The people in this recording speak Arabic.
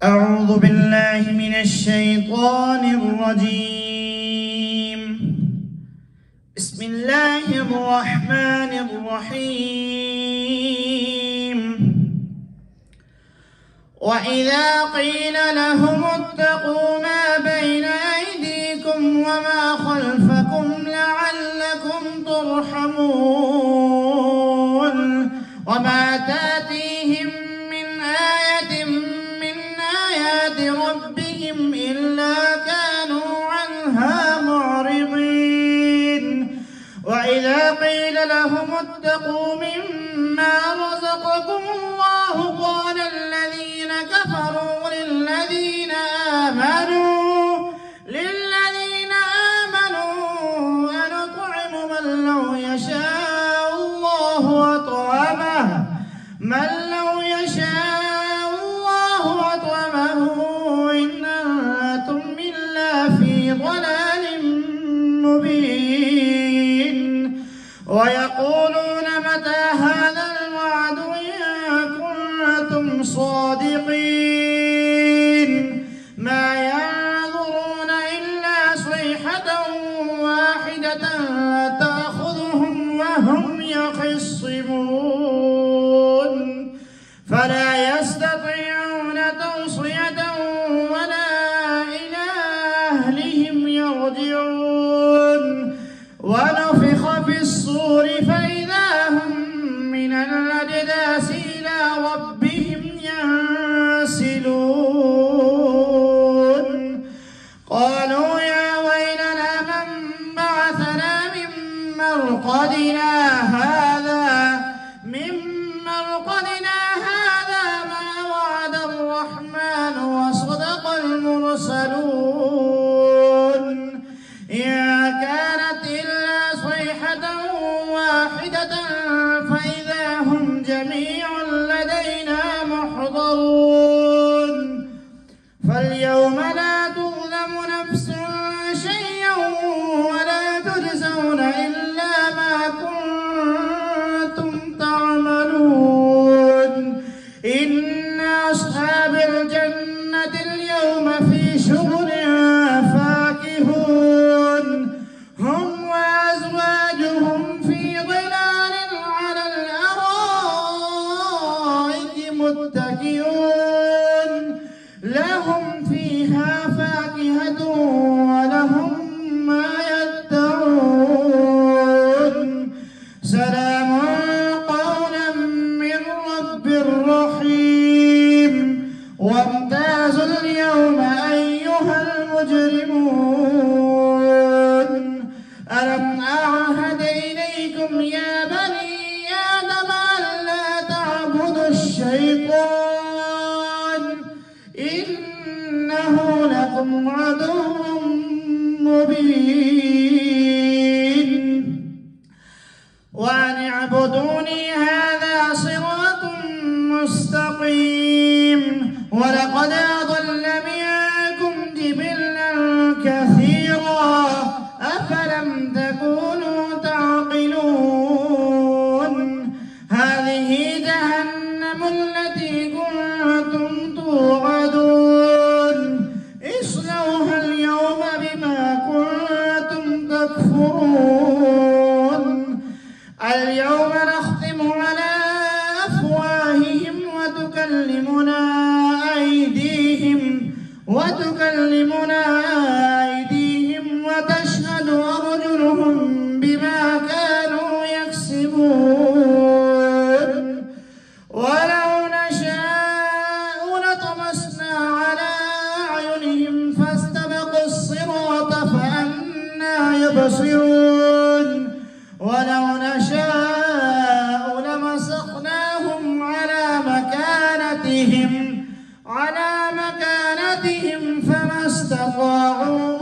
أعوذ بالله من الشيطان الرجيم. بسم الله الرحمن الرحيم. وإذا قيل لهم اتقوا ما بين أيديكم وما خلفكم لعلكم ترحمون وما تأتيهم من آية من آيات ربهم إلا كانوا عنها معرضين. وإذا قيل لهم اتقوا مما رزقكم الله قال الذين كفروا للذين آمنوا أنطعم من لو يشاء الله أطعمه إن أنتم إلا في ضلال مبين. ويقولون متى هذا الوعد إن كنتم صادقين. ما ينظرون إلا صيحة واحدة تأخذهم وهم يخصمون فلا يستطيعون توصية ولا إلى أهلهم يرجعون. ونفخ في الصور فإذا هم من الأجداث إلى ربهم ينسلون. قالوا يا ويلنا من بعثنا من مرقدنا هذا ما وعد الرحمن وصدق المرسلون. إن كانت إلا صيحة واحدة فإذا هم جميع لدينا محضرون. فاليوم لا تظلم نفس شيئا ولا تجزون إلا ما كنتم تعملون. إن أصحاب الجنة اليوم في شغل فاكهون هم وأزواجهم في ظلال على الأرائك متكئون لهم فيها فاكهة ولهم ما يدعون. سلام قولا من رب رحيم. وامتازوا اليوم أيها المجرمون. ألم أعهد إليكم يا بني آدم ألا تعبدوا الشيطان إنه لكم عدو مبين. وأن اعبدوني هذا صراط مستقيم. ولقد أضل منكم جبلا كثيرا أفلم تكونوا تعقلون. هذه جهنم التي كنتم توعدون اصلوها اليوم بما كنتم تكفرون. اليوم نختم على أفواههم وتكلمنا أيديهم وتشهد أرجلهم بما كانوا يكسبون. ولو نشاء لطمسنا على أعينهم فاستبقوا الصراط فأنى يبصرون. ولو نشاء لمسخناهم على مكانتهم فما استطاعوا